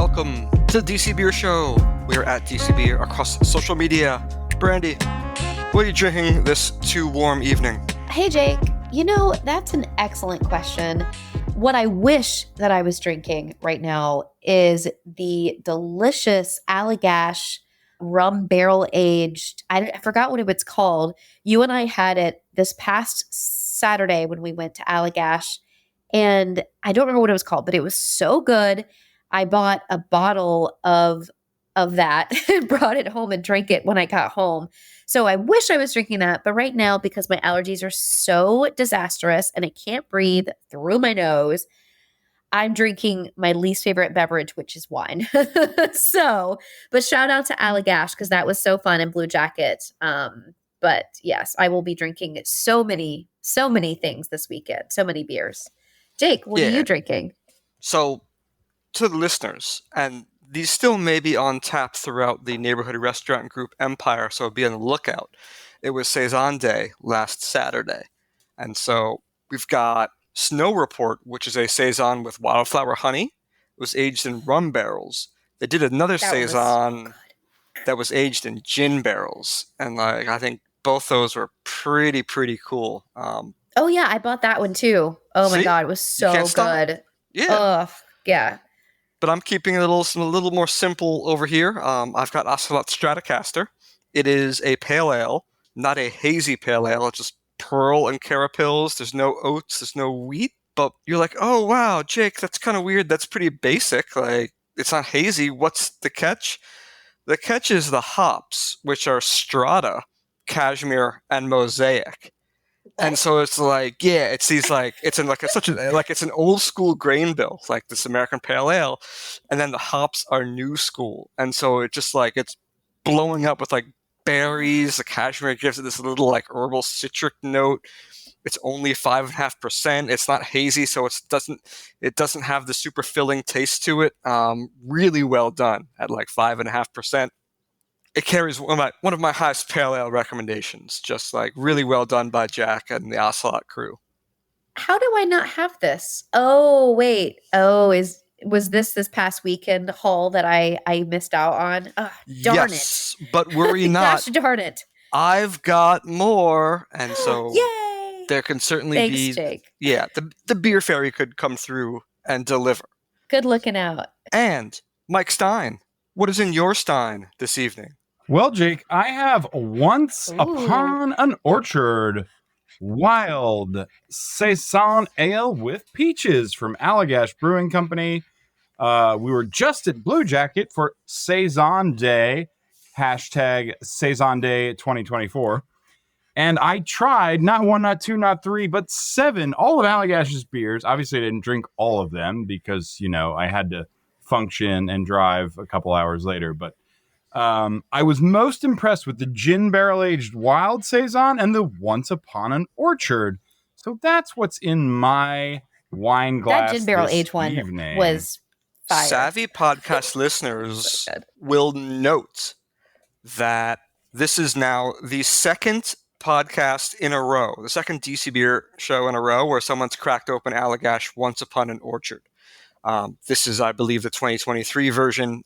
welcome to the DC Beer Show. We are at DC Beer across social media. Brandy, what are you drinking this too warm evening? Hey Jake, that's an excellent question. What I wish that I was drinking right now is the delicious Allagash rum barrel aged. I forgot what it was called. You and I had it this past Saturday when we went to Allagash, and I don't remember what it was called, but it was so good. I bought a bottle of that and brought it home and drank it when I got home. So I wish I was drinking that, but right now, because my allergies are so disastrous and I can't breathe through my nose, I'm drinking my least favorite beverage, which is wine. But shout out to Allagash because that was so fun, and Bluejacket. But yes, I will be drinking so many things this weekend, so many beers. Jake, what are you drinking? So, to the listeners, and these still may be on tap throughout the neighborhood restaurant group empire, so be on the lookout. It was Saison Day last Saturday. And so we've got Snow Report, which is a Saison with wildflower honey. It was aged in rum barrels. They did another Saison that was aged in gin barrels. And I think both those were pretty cool. Oh yeah, I bought that one too. Oh my God, it was so good. Yeah. Ugh, yeah. But I'm keeping it a little more simple over here. I've got Ocelot Stratocaster. It is a pale ale, not a hazy pale ale. It's just pearl and carapils. There's no oats. There's no wheat. But you're like, oh, wow, Jake, that's kind of weird. That's pretty basic. Like, it's not hazy. What's the catch? The catch is the hops, which are Strata, Cashmere, and Mosaic. And so it's like, yeah, it's these it's an old school grain bill, like this American Pale Ale, and then the hops are new school, and so it just it's blowing up with berries. The cashmere gives it this little herbal citric note. It's only 5.5%. It's not hazy, so it doesn't have the super filling taste to it. Really well done at 5.5%. It carries one of my highest pale ale recommendations. Just really well done by Jack and the Ocelot crew. How do I not have this? Oh wait. Oh, was this past weekend haul that I missed out on? Darn yes, it! But worry not. Gosh darn it! I've got more, and so yay! There can certainly Thanks, Jake. Yeah, the beer fairy could come through and deliver. Good looking out. And Mike Stein, what is in your Stein this evening? Well, Jake, I have Once Upon an Orchard Wild Saison Ale with Peaches from Allagash Brewing Company. We were just at Bluejacket for Saison Day, hashtag Saison Day 2024. And I tried not 1, not 2, not 3, but 7, all of Allagash's beers. Obviously, I didn't drink all of them because, I had to function and drive a couple hours later, but I was most impressed with the gin barrel-aged wild Saison and the Once Upon an Orchard. So that's what's in my wine glass. That gin barrel-aged one was fire. Savvy podcast listeners will note that this is now the second podcast in a row, the second DC Beer show in a row where someone's cracked open Allagash Once Upon an Orchard. This is, I believe, the 2023 version,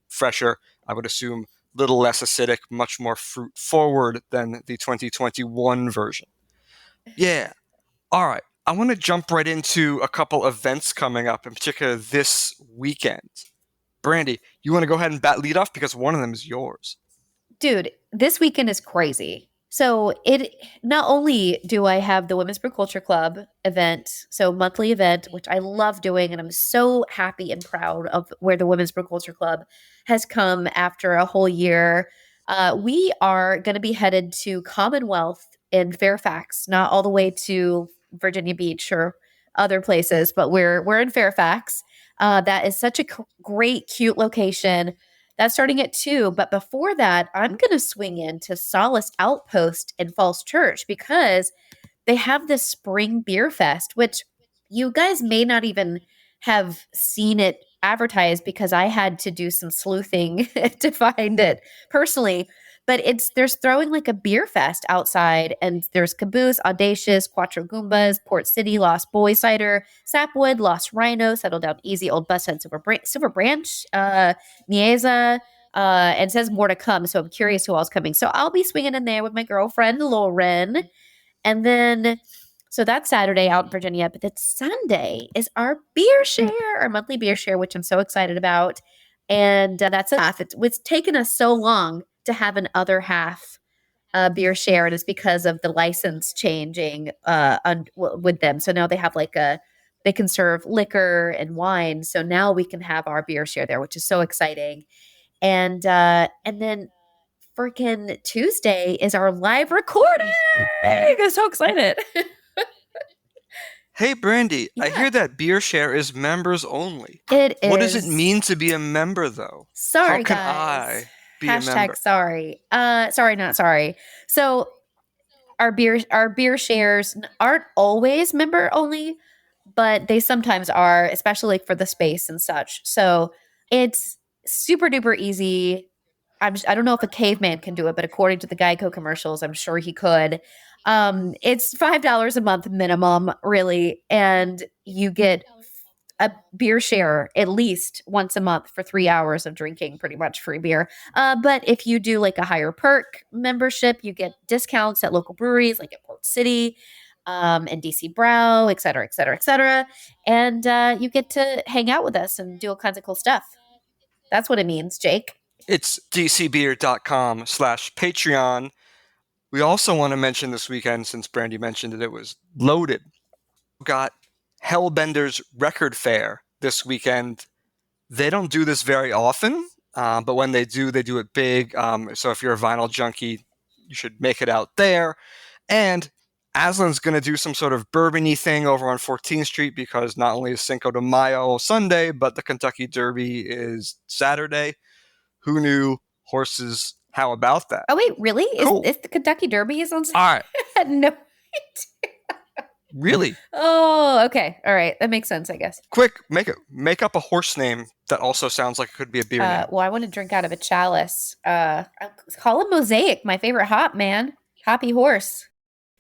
fresher. I would assume a little less acidic, much more fruit forward than the 2021 version. Yeah. All right. I want to jump right into a couple events coming up, in particular this weekend. Brandy, you want to go ahead and lead off because one of them is yours. Dude, this weekend is crazy. So not only do I have the Women's Brew Culture Club event, so monthly event, which I love doing, and I'm so happy and proud of where the Women's Brew Culture Club has come after a whole year. We are going to be headed to Commonwealth in Fairfax, not all the way to Virginia Beach or other places, but we're in Fairfax. That is such a great, cute location. That's starting at 2. But before that, I'm going to swing into Solace Outpost in Falls Church because they have this spring beer fest, which you guys may not even have seen it advertised because I had to do some sleuthing to find it personally. But there's throwing like a beer fest outside, and there's Caboose, Audacious, Quattro Goombas, Port City, Lost Boy Cider, Sapwood, Lost Rhino, Settle Down Easy, Old Bushead, Silver Branch, Mieza, and it says more to come. So I'm curious who else coming. So I'll be swinging in there with my girlfriend Lauren, and then. So that's Saturday out in Virginia, but then Sunday is our beer share, our monthly beer share, which I'm so excited about. And that's half. It's taken us so long to have an other half beer share, and it's because of the license changing with them. So now they have they can serve liquor and wine. So now we can have our beer share there, which is so exciting. And then freaking Tuesday is our live recording. I'm so excited. Hey, Brandy, I Yeah. hear that beer share is members only. It is. What does it mean to be a member, though? Sorry, How can guys. I be a member? Sorry. Sorry, not sorry. So our beer shares aren't always member only, but they sometimes are, especially for the space and such. So it's super duper easy. I don't know if a caveman can do it, but according to the Geico commercials, I'm sure he could. It's $5 a month minimum, really, and you get a beer share at least once a month for 3 hours of drinking pretty much free beer. But if you do like a higher perk membership, you get discounts at local breweries like at Port City and DC Brow, et cetera, et cetera, et cetera. And you get to hang out with us and do all kinds of cool stuff. That's what it means, Jake. It's dcbeer.com/Patreon. We also want to mention this weekend, since Brandy mentioned it was loaded. Got Hellbender's Record Fair this weekend. They don't do this very often, but when they do it big. So if you're a vinyl junkie, you should make it out there. And Aslan's going to do some sort of bourbon-y thing over on 14th Street, because not only is Cinco de Mayo Sunday, but the Kentucky Derby is Saturday. Who knew? Horses. How about that? Oh, wait, really? Cool. Is the Kentucky Derby is on Saturday? All right. I had no idea. Really? Oh, okay. All right. That makes sense, I guess. Quick, make up a horse name that also sounds like it could be a beer name. Well, I want to drink out of a chalice. I'll call it Mosaic, my favorite hop, man. Hoppy horse.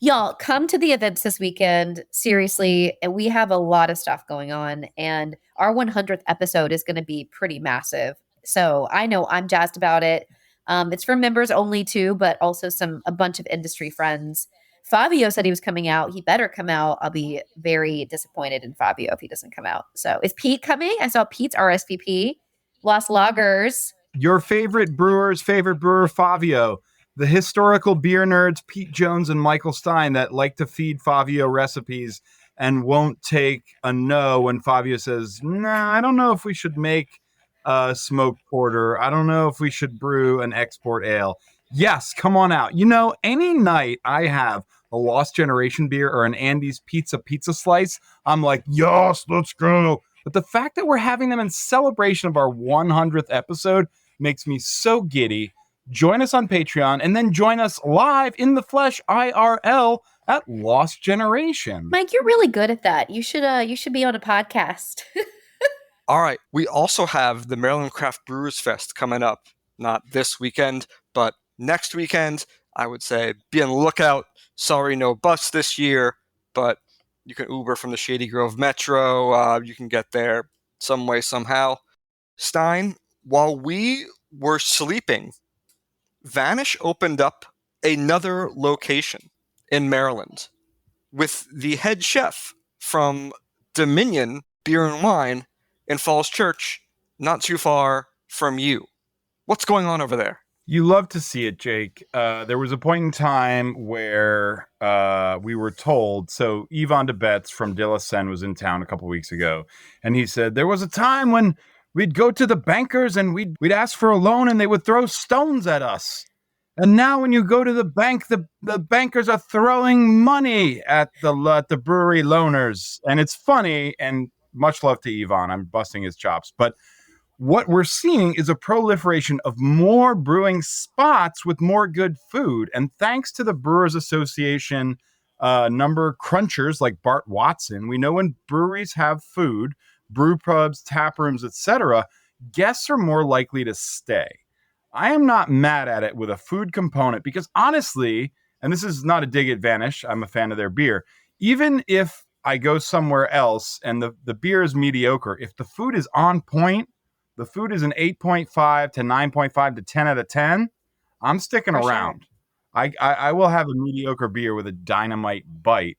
Y'all, come to the events this weekend. Seriously, we have a lot of stuff going on, and our 100th episode is going to be pretty massive. So I know I'm jazzed about it. It's for members only too, but also a bunch of industry friends. Fabio said he was coming out. He better come out. I'll be very disappointed in Fabio if he doesn't come out. So is Pete coming? I saw Pete's RSVP. Lost Loggers. Your favorite brewer, Fabio. The historical beer nerds, Pete Jones and Michael Stein, that like to feed Fabio recipes and won't take a no when Fabio says, nah, I don't know if we should make a smoked porter. I don't know if we should brew an export ale. Yes, come on out. You know, any night I have a Lost Generation beer or an Andy's pizza slice, I'm like, yes, let's go. But the fact that we're having them in celebration of our 100th episode makes me so giddy. Join us on Patreon and then join us live in the flesh IRL at Lost Generation. Mike, you're really good at that. You should be on a podcast. All right. We also have the Maryland Craft Brewers Fest coming up. Not this weekend, but next weekend. I would say be on the lookout. Sorry, no bus this year, but you can Uber from the Shady Grove Metro. You can get there some way, somehow. Stein, while we were sleeping, Vanish opened up another location in Maryland with the head chef from Dominion Beer and Wine in Falls Church, not too far from you. What's going on over there? You love to see it, Jake. There was a point in time where we were told, so Yvon de Betz from De La Seine was in town a couple weeks ago, and he said, there was a time when we'd go to the bankers and we'd ask for a loan and they would throw stones at us. And now when you go to the bank, the bankers are throwing money at the brewery loaners. And it's funny, and much love to Yvon. I'm busting his chops. But what we're seeing is a proliferation of more brewing spots with more good food. And thanks to the Brewers Association number crunchers like Bart Watson, we know when breweries have food, brew pubs, tap rooms, etc., guests are more likely to stay. I am not mad at it with a food component because honestly, and this is not a dig at Vanish, I'm a fan of their beer. Even if I go somewhere else and the beer is mediocre, if the food is on point, the food is an 8.5 to 9.5 to 10 out of 10, I'm sticking For sure. around. I will have a mediocre beer with a dynamite bite.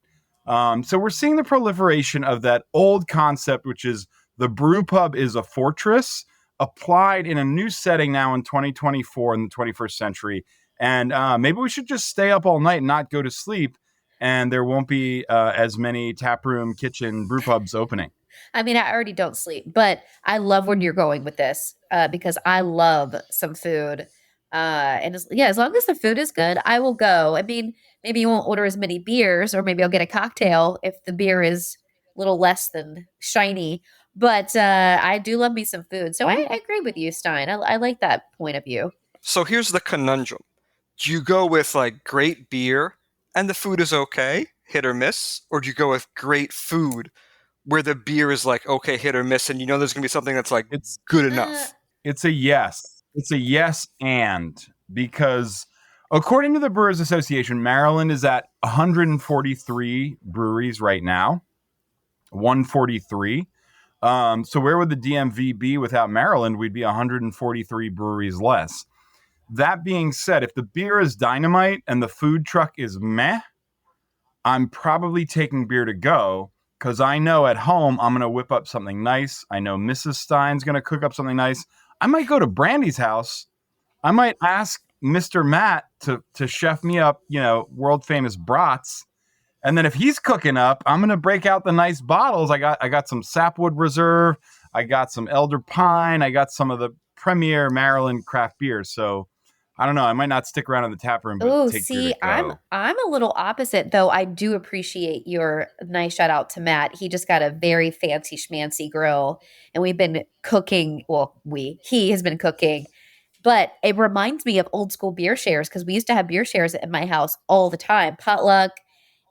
So we're seeing the proliferation of that old concept, which is the brew pub is a fortress applied in a new setting now in 2024 in the 21st century. And maybe we should just stay up all night and not go to sleep. And there won't be as many taproom, kitchen, brew pubs opening. I mean, I already don't sleep, but I love when you're going with this because I love some food. As long as the food is good, I will go. I mean, maybe you won't order as many beers, or maybe I'll get a cocktail if the beer is a little less than shiny. But I do love me some food. So I agree with you, Stein. I like that point of view. So here's the conundrum. Do you go with like great beer and the food is okay, hit or miss, or do you go with great food where the beer is like okay, hit or miss, and you know there's gonna be something that's like It's good Uh, enough? it's a yes. It's a yes and because according to the Brewers Association, Maryland is at 143 breweries right now. 143. So where would the DMV be without Maryland? We'd be 143 breweries less. That being said, if the beer is dynamite and the food truck is meh, I'm probably taking beer to go because I know at home I'm going to whip up something nice. I know Mrs. Stein's going to cook up something nice. I might go to Brandy's house. I might ask Mr. Matt to chef me up, world famous brats. And then if he's cooking up, I'm gonna break out the nice bottles. I got some Sapwood Reserve, I got some Elder Pine, I got some of the premier Maryland craft beers. So I don't know. I might not stick around in the tap room, but Oh, take beer see, to I'm go. I'm a little opposite though. I do appreciate your nice shout out to Matt. He just got a very fancy schmancy grill, and we've been cooking. Well, he has been cooking, but it reminds me of old school beer shares because we used to have beer shares at my house all the time. Potluck,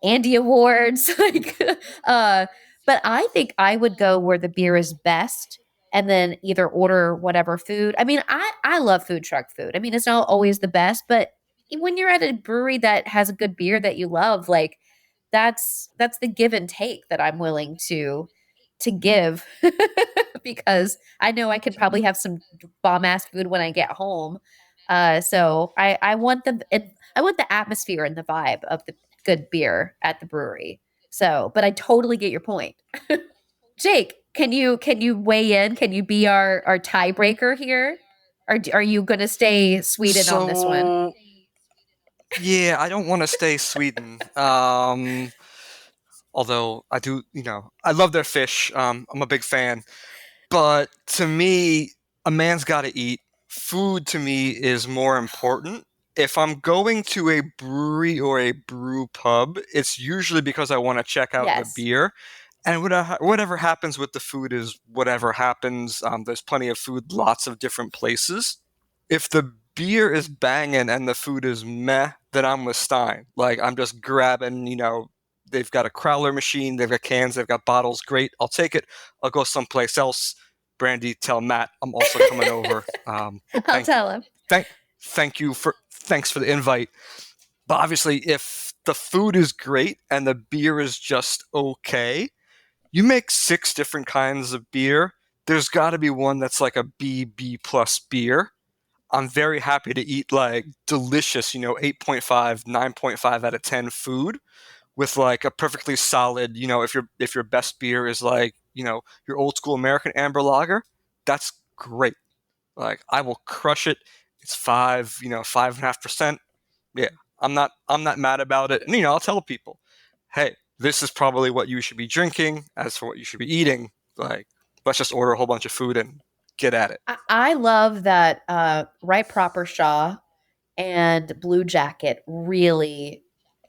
Andy Awards, like. uh, but I think I would go where the beer is best and then either order whatever food. I mean, I love food truck food. I mean, it's not always the best, but when you're at a brewery that has a good beer that you love, like that's the give and take that I'm willing to give because I know I could probably have some bomb ass food when I get home. So I want I want the atmosphere and the vibe of the good beer at the brewery. So, but I totally get your point. Jake, can you weigh in? Can you be our tiebreaker here? Are you going to stay Sweden on this one? So yeah, I don't want to stay Sweden. Although I do, I love their fish. I'm a big fan. But to me, a man's got to eat. Food to me is more important. If I'm going to a brewery or a brew pub, it's usually because I want to check out the Yes. beer. And whatever happens with the food is whatever happens. There's plenty of food, lots of different places. If the beer is banging and the food is meh, then I'm with Stein. Like I'm just grabbing, they've got a crowler machine, they've got cans, they've got bottles. Great, I'll take it. I'll go someplace else. Brandy, tell Matt I'm also coming over. I'll Thank, tell him. thanks for the invite. But obviously, if the food is great and the beer is just okay, you make 6 different kinds of beer. There's got to be one that's like a B plus beer. I'm very happy to eat like delicious, 8.5, 9.5 out of 10 food with like a perfectly solid, if your best beer is like, your old school American amber lager, that's great. Like I will crush it. It's 5.5%. Yeah. I'm not mad about it. And I'll tell people, hey, this is probably what you should be drinking. As for what you should be eating, like let's just order a whole bunch of food and get at it. I love that Right Proper Shaw and Blue Jacket really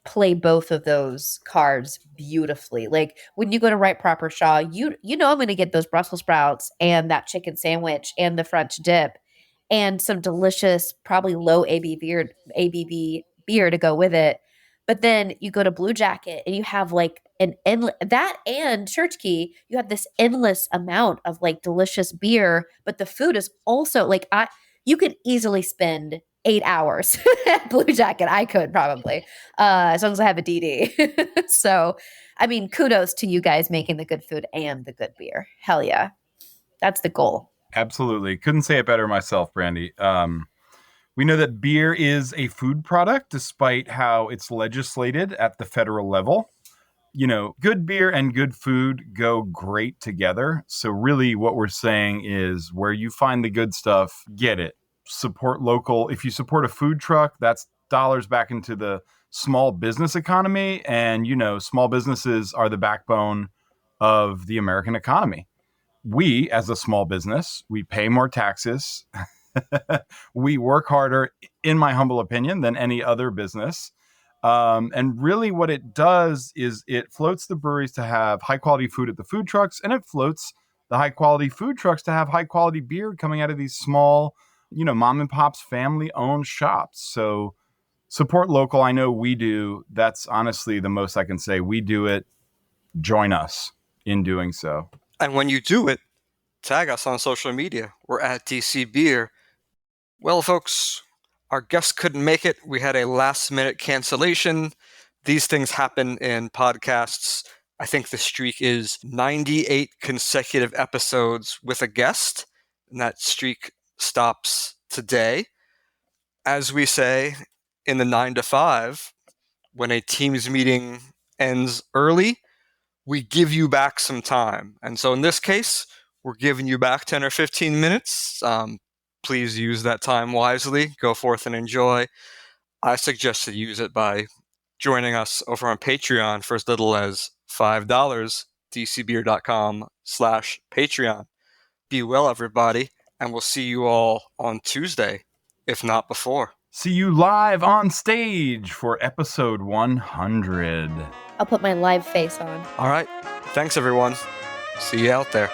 play both of those cards beautifully. Like when you go to Right Proper Shaw, you know I'm going to get those Brussels sprouts and that chicken sandwich and the French dip and some delicious, probably low ABV beer to go with it. But then you go to Blue Jacket and you have like an endless that and Church Key, you have this endless amount of like delicious beer, but the food is also like You could easily spend 8 hours at Bluejacket. I could probably, as long as I have a DD. So, I mean, kudos to you guys making the good food and the good beer. Hell yeah. That's the goal. Absolutely. Couldn't say it better myself, Brandy. We know that beer is a food product, despite how it's legislated at the federal level. You know, good beer and good food go great together. So really what we're saying is where you find the good stuff, get it. Support local. If you support a food truck, that's dollars back into the small business economy. And, you know, small businesses are the backbone of the American economy. We, as a small business, we pay more taxes. We work harder, in my humble opinion, than any other business. And really what it does is it floats the breweries to have high quality food at the food trucks, and it floats the high quality food trucks to have high quality beer coming out of these small, you know, mom and pops family owned shops. So support local. I know we do. That's honestly the most I can say. We do it. Join us in doing so. And when you do it, tag us on social media. We're at DC Beer. Well, folks, our guest couldn't make it. We had a last-minute cancellation. These things happen in podcasts. I think the streak is 98 consecutive episodes with a guest, and that streak stops today. As we say in the 9 to 5, when a Teams meeting ends early, we give you back some time. And so in this case, we're giving you back 10 or 15 minutes. Please use that time wisely. Go forth and enjoy. I suggest you use it by joining us over on Patreon for as little as $5, dcbeer.com/Patreon. Be well, everybody, and we'll see you all on Tuesday, if not before. See you live on stage for episode 100. I'll put my live face on. All right. Thanks, everyone. See you out there.